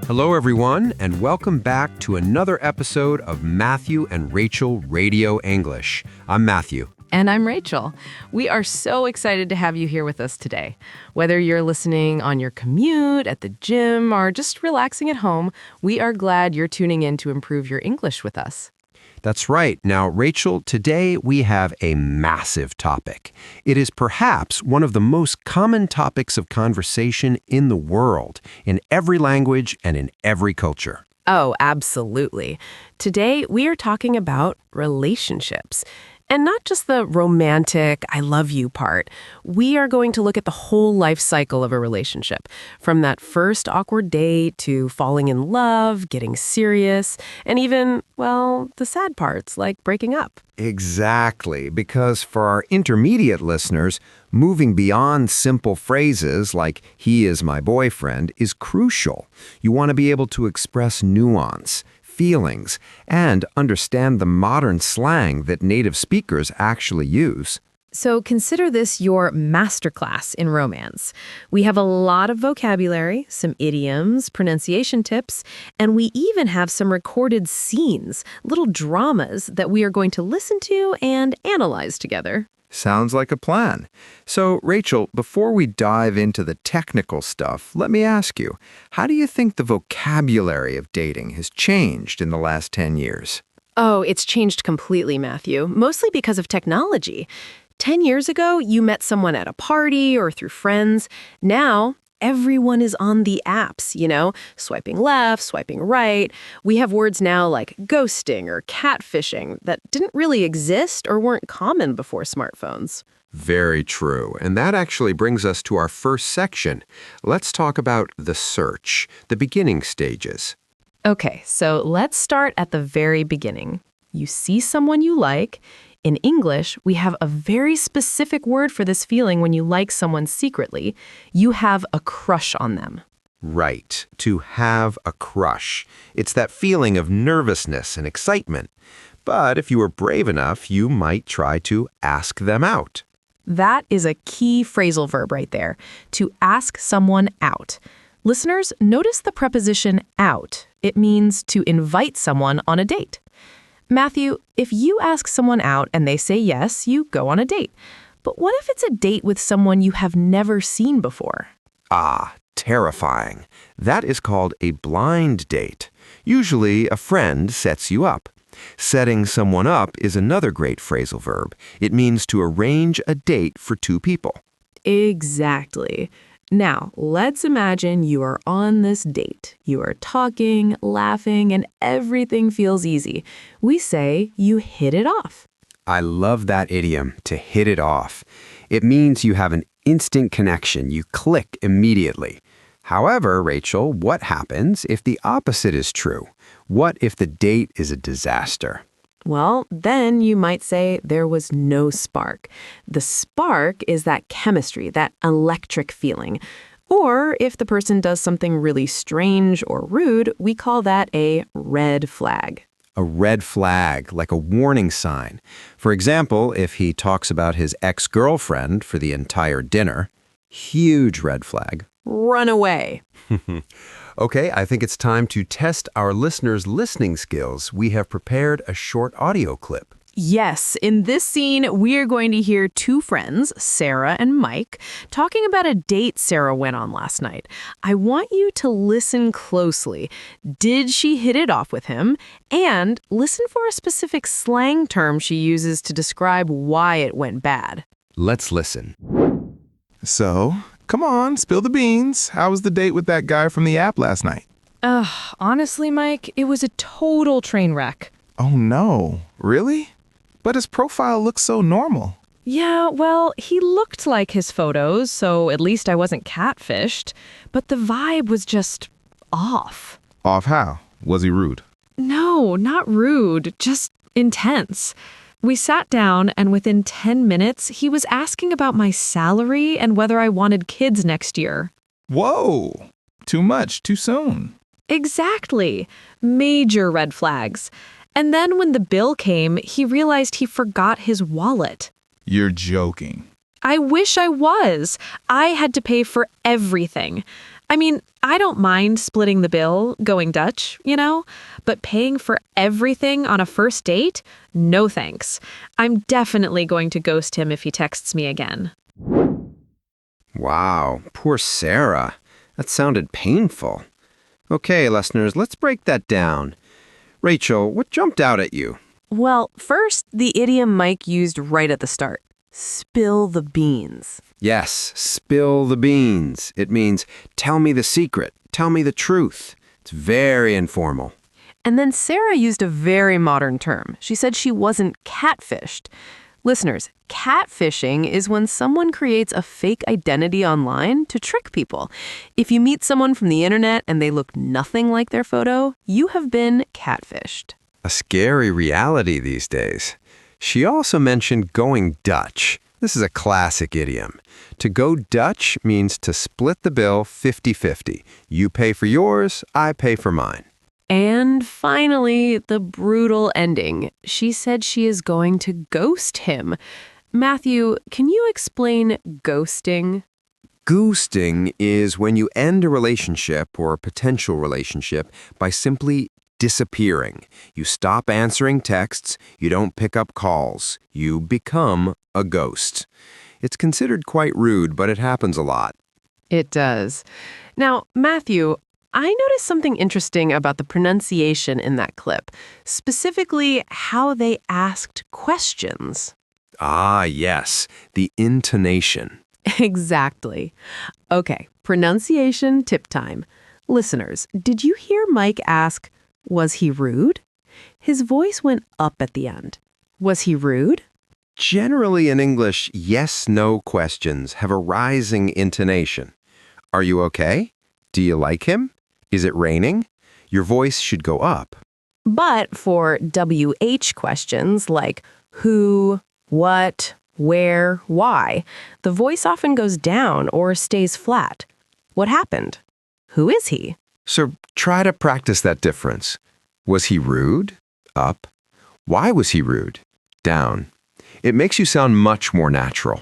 Hello, everyone, and welcome back to another episode of Matthew and Rachel Radio English. I'm Matthew. And I'm Rachel. We are so excited to have you here with us today. Whether you're listening on your commute, at the gym, or just relaxing at home, we are glad you're tuning in to improve your English with us. That's right. Now, Rachel, today we have a massive topic. It is perhaps one of the most common topics of conversation in the world, in every language and in every culture. Oh, absolutely. Today, we are talking about relationships. And not just the romantic, I love you part. We are going to look at the whole life cycle of a relationship, from that first awkward date to falling in love, getting serious, and even, well, the sad parts like breaking up. Exactly, because for our intermediate listeners, moving beyond simple phrases like, he is my boyfriend, is crucial. You want to be able to express nuance, feelings, and understand the modern slang that native speakers actually use. So consider this your masterclass in romance. We have a lot of vocabulary, some idioms, pronunciation tips, and we even have some recorded scenes, little dramas that we are going to listen to and analyze together. Sounds like a plan. So, Rachel, before we dive into the technical stuff, let me ask you, how do you think the vocabulary of dating has changed in the last 10 years? Oh, it's changed completely, Matthew, mostly because of technology. 10 years ago, you met someone at a party or through friends. Now, everyone is on the apps, swiping left, swiping right. We have words now like ghosting or catfishing that didn't really exist or weren't common before smartphones. Very true. And that actually brings us to our first section. Let's talk about the search, the beginning stages. Okay, so let's start at the very beginning. You see someone you like. In English, we have a very specific word for this feeling when you like someone secretly. You have a crush on them. Right, to have a crush. It's that feeling of nervousness and excitement. But if you were brave enough, you might try to ask them out. That is a key phrasal verb right there, to ask someone out. Listeners, notice the preposition out. It means to invite someone on a date. Matthew, if you ask someone out and they say yes, you go on a date. But what if it's a date with someone you have never seen before? Ah, terrifying. That is called a blind date. Usually, a friend sets you up. Setting someone up is another great phrasal verb. It means to arrange a date for two people. Exactly. Now, let's imagine you are on this date. You are talking, laughing, and everything feels easy. We say you hit it off. I love that idiom, to hit it off. It means you have an instant connection. You click immediately. However, Rachel, what happens if the opposite is true? What if the date is a disaster? Well, then you might say there was no spark. The spark is that chemistry, that electric feeling. Or if the person does something really strange or rude, we call that a red flag. A red flag, like a warning sign. For example, if he talks about his ex-girlfriend for the entire dinner, huge red flag. Run away. Okay, I think it's time to test our listeners' listening skills. We have prepared a short audio clip. Yes, in this scene, we are going to hear two friends, Sarah and Mike, talking about a date Sarah went on last night. I want you to listen closely. Did she hit it off with him? And listen for a specific slang term she uses to describe why it went bad. Let's listen. So, come on, spill the beans. How was the date with that guy from the app last night? Honestly, Mike, it was a total train wreck. Oh no, really? But his profile looks so normal. Yeah, well, he looked like his photos, so at least I wasn't catfished. But the vibe was just off. Off how? Was he rude? No, not rude, just intense. We sat down, and within 10 minutes, he was asking about my salary and whether I wanted kids next year. Whoa! Too much, too soon. Exactly. Major red flags. And then when the bill came, he realized he forgot his wallet. You're joking. I wish I was. I had to pay for everything. I mean, I don't mind splitting the bill, going Dutch, but paying for everything on a first date? No thanks. I'm definitely going to ghost him if he texts me again. Wow, poor Sarah. That sounded painful. Okay, listeners, let's break that down. Rachel, what jumped out at you? Well, first, the idiom Mike used right at the start. Spill the beans. Yes, spill the beans. It means tell me the secret, tell me the truth. It's very informal. And then Sarah used a very modern term. She said she wasn't catfished. Listeners, catfishing is when someone creates a fake identity online to trick people. If you meet someone from the internet and they look nothing like their photo, you have been catfished. A scary reality these days. She also mentioned going Dutch. This is a classic idiom. To go Dutch means to split the bill 50-50. You pay for yours, I pay for mine. And finally, the brutal ending. She said she is going to ghost him. Matthew, can you explain ghosting? Ghosting is when you end a relationship or a potential relationship by simply disappearing. You stop answering texts, you don't pick up calls, you become a ghost. It's considered quite rude, but it happens a lot. It does. Now, Matthew, I noticed something interesting about the pronunciation in that clip, specifically how they asked questions. Ah, yes, the intonation. Exactly. Okay, pronunciation tip time. Listeners, did you hear Mike ask, was he rude? His voice went up at the end. Was he rude? Generally in English, yes-no questions have a rising intonation. Are you okay? Do you like him? Is it raining? Your voice should go up. But for WH questions like who, what, where, why, the voice often goes down or stays flat. What happened? Who is he? So try to practice that difference. Was he rude? Up. Why was he rude? Down. It makes you sound much more natural.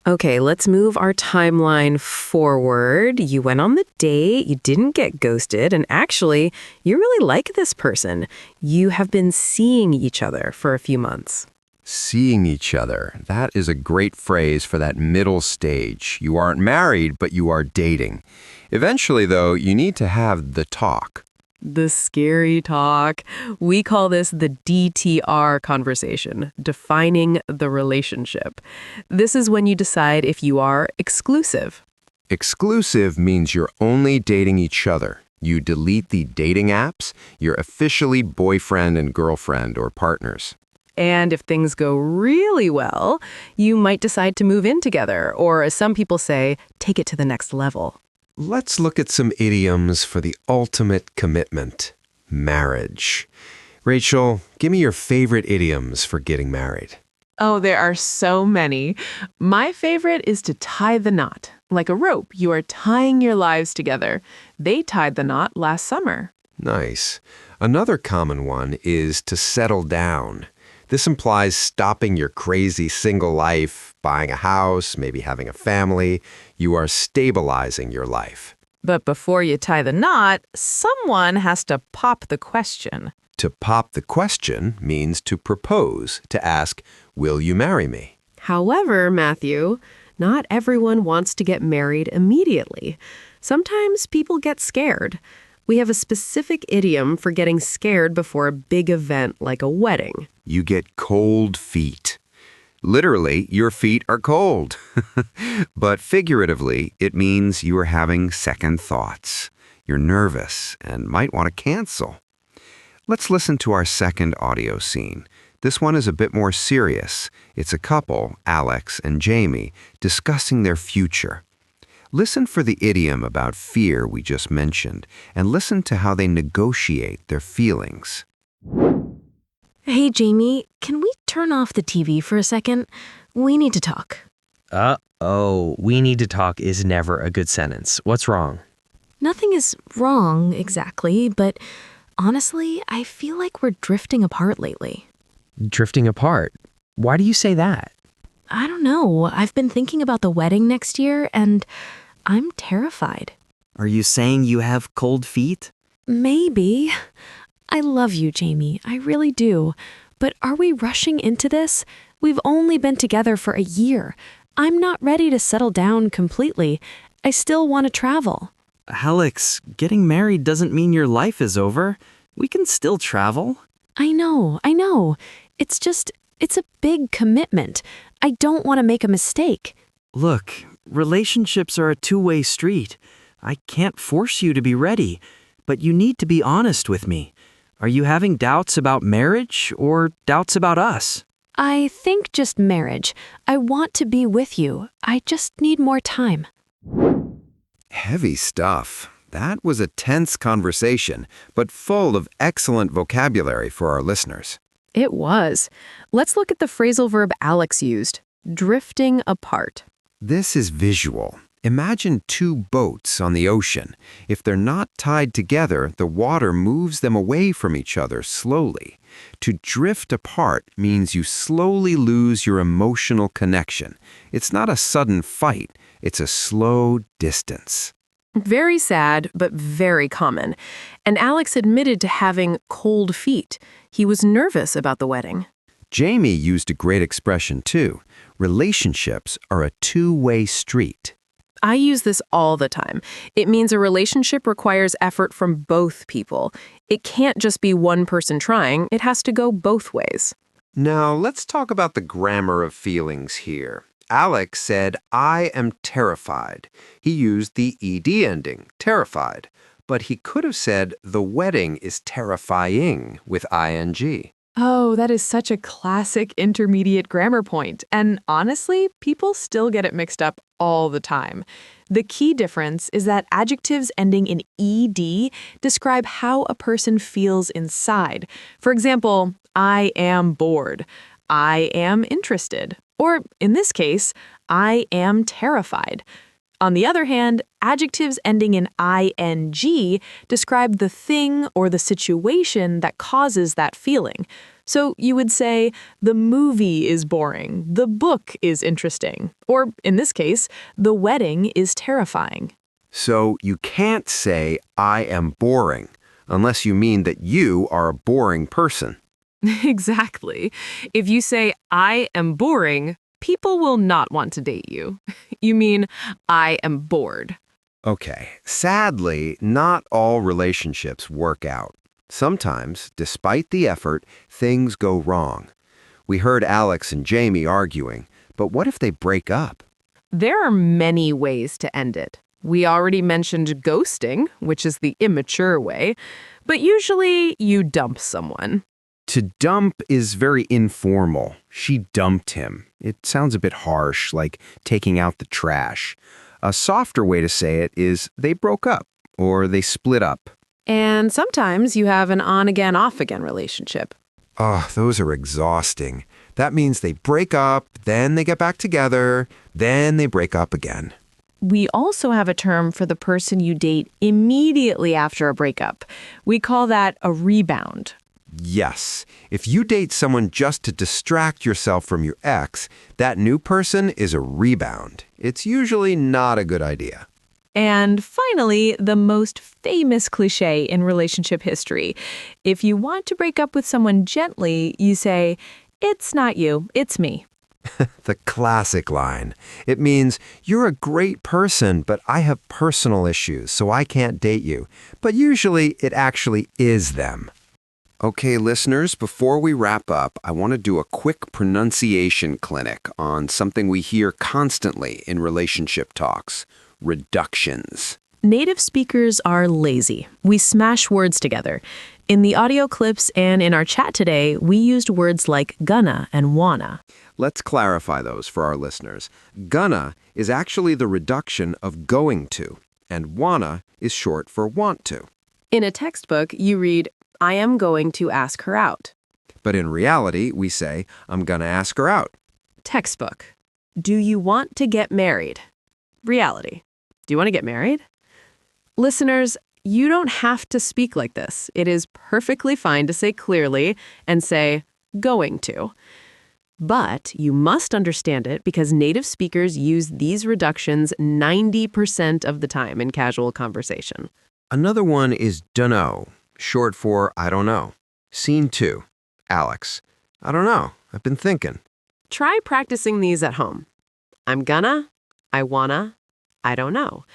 Okay, let's move our timeline forward. You went on the date, you didn't get ghosted, and actually, you really like this person. You have been seeing each other for a few months. Seeing each other. That is a great phrase for that middle stage. You aren't married, but you are dating. Eventually, though, you need to have the talk. The scary talk. We call this the DTR conversation, defining the relationship. This is when you decide if you are exclusive. Exclusive means you're only dating each other. You delete the dating apps, you're officially boyfriend and girlfriend or partners. And if things go really well, you might decide to move in together, or as some people say, take it to the next level. Let's look at some idioms for the ultimate commitment, marriage. Rachel, give me your favorite idioms for getting married. Oh, there are so many. My favorite is to tie the knot. Like a rope, you are tying your lives together. They tied the knot last summer. Nice. Another common one is to settle down. This implies stopping your crazy single life, buying a house, maybe having a family. You are stabilizing your life. But before you tie the knot, someone has to pop the question. To pop the question means to propose, to ask, will you marry me? However, Matthew, not everyone wants to get married immediately. Sometimes people get scared. We have a specific idiom for getting scared before a big event like a wedding. You get cold feet. Literally, your feet are cold. But figuratively, it means you are having second thoughts. You're nervous and might want to cancel. Let's listen to our second audio scene. This one is a bit more serious. It's a couple, Alex and Jamie, discussing their future. Listen for the idiom about fear we just mentioned, and listen to how they negotiate their feelings. Hey, Jamie, can we turn off the TV for a second? We need to talk. We need to talk is never a good sentence. What's wrong? Nothing is wrong exactly, but honestly, I feel like we're drifting apart lately. Drifting apart? Why do you say that? I don't know. I've been thinking about the wedding next year, and I'm terrified. Are you saying you have cold feet? Maybe. I love you, Jamie. I really do. But are we rushing into this? We've only been together for a year. I'm not ready to settle down completely. I still want to travel. Alex, getting married doesn't mean your life is over. We can still travel. I know. It's a big commitment. I don't want to make a mistake. Look, relationships are a two-way street. I can't force you to be ready, but you need to be honest with me. Are you having doubts about marriage or doubts about us? I think just marriage. I want to be with you. I just need more time. Heavy stuff. That was a tense conversation, but full of excellent vocabulary for our listeners. It was. Let's look at the phrasal verb Alex used, drifting apart. This is visual. Imagine two boats on the ocean. If they're not tied together, the water moves them away from each other slowly. To drift apart means you slowly lose your emotional connection. It's not a sudden fight, it's a slow distance. Very sad, but very common. And Alex admitted to having cold feet. He was nervous about the wedding. Jamie used a great expression too. Relationships are a two-way street. I use this all the time. It means a relationship requires effort from both people. It can't just be one person trying, it has to go both ways. Now, let's talk about the grammar of feelings here. Alex said, I am terrified. He used the ed ending, terrified. But he could have said, the wedding is terrifying with ing. Oh, that is such a classic intermediate grammar point. And honestly, people still get it mixed up all the time. The key difference is that adjectives ending in ed describe how a person feels inside. For example, I am bored. I am interested. Or in this case, I am terrified. On the other hand, adjectives ending in ing describe the thing or the situation that causes that feeling. So you would say, the movie is boring, the book is interesting, or in this case, the wedding is terrifying. So you can't say, I am boring, unless you mean that you are a boring person. Exactly. If you say, I am boring, people will not want to date you. You mean, I am bored. Okay, sadly, not all relationships work out. Sometimes, despite the effort, things go wrong. We heard Alex and Jamie arguing, but what if they break up? There are many ways to end it. We already mentioned ghosting, which is the immature way, but usually you dump someone. To dump is very informal. She dumped him. It sounds a bit harsh, like taking out the trash. A softer way to say it is they broke up or they split up. And sometimes you have an on-again, off-again relationship. Oh, those are exhausting. That means they break up, then they get back together, then they break up again. We also have a term for the person you date immediately after a breakup. We call that a rebound. Yes. If you date someone just to distract yourself from your ex, that new person is a rebound. It's usually not a good idea. And finally, the most famous cliche in relationship history. If you want to break up with someone gently, you say, it's not you, it's me. The classic line. It means, you're a great person, but I have personal issues, so I can't date you. But usually, it actually is them. Okay, listeners, before we wrap up, I want to do a quick pronunciation clinic on something we hear constantly in relationship talks: reductions. Native speakers are lazy. We smash words together. In the audio clips and in our chat today, we used words like gonna and wanna. Let's clarify those for our listeners. Gonna is actually the reduction of going to, and wanna is short for want to. In a textbook, you read, I am going to ask her out. But in reality, we say, I'm gonna ask her out. Textbook. Do you want to get married? Reality. Do you want to get married? Listeners, you don't have to speak like this. It is perfectly fine to say clearly and say, going to. But you must understand it because native speakers use these reductions 90% of the time in casual conversation. Another one is dunno, short for I don't know. Scene 2. Alex. I don't know. I've been thinking. Try practicing these at home. I'm gonna, I wanna, I don't know.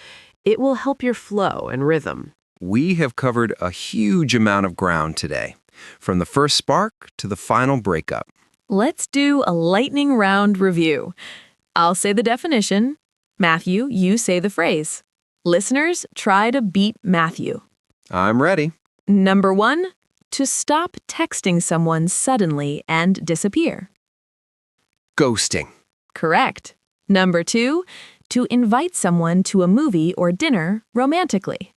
It will help your flow and rhythm. We have covered a huge amount of ground today, from the first spark to the final breakup. Let's do a lightning round review. I'll say the definition. Matthew, you say the phrase. Listeners, try to beat Matthew. I'm ready. Number 1, to stop texting someone suddenly and disappear. Ghosting. Correct. Number 2, to invite someone to a movie or dinner romantically.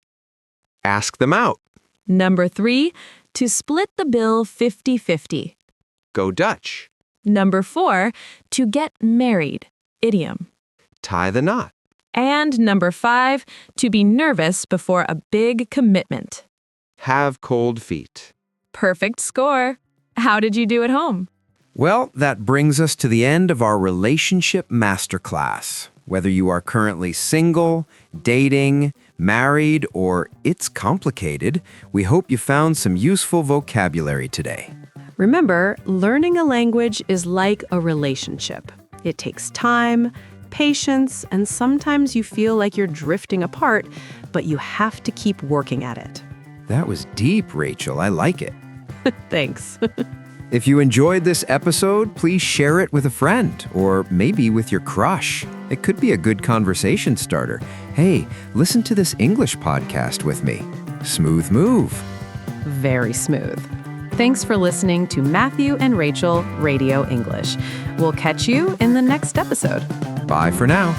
Ask them out. Number 3, to split the bill 50-50. Go Dutch. Number 4, to get married, idiom. Tie the knot. And number 5, to be nervous before a big commitment. Have cold feet. Perfect score. How did you do at home? Well, that brings us to the end of our relationship masterclass. Whether you are currently single, dating, married, or it's complicated, we hope you found some useful vocabulary today. Remember, learning a language is like a relationship. It takes time, patience, and sometimes you feel like you're drifting apart, but you have to keep working at it. That was deep, Rachel. I like it. Thanks. If you enjoyed this episode, please share it with a friend or maybe with your crush. It could be a good conversation starter. Hey, listen to this English podcast with me. Smooth move. Very smooth. Thanks for listening to Matthew and Rachel Radio English. We'll catch you in the next episode. Bye for now.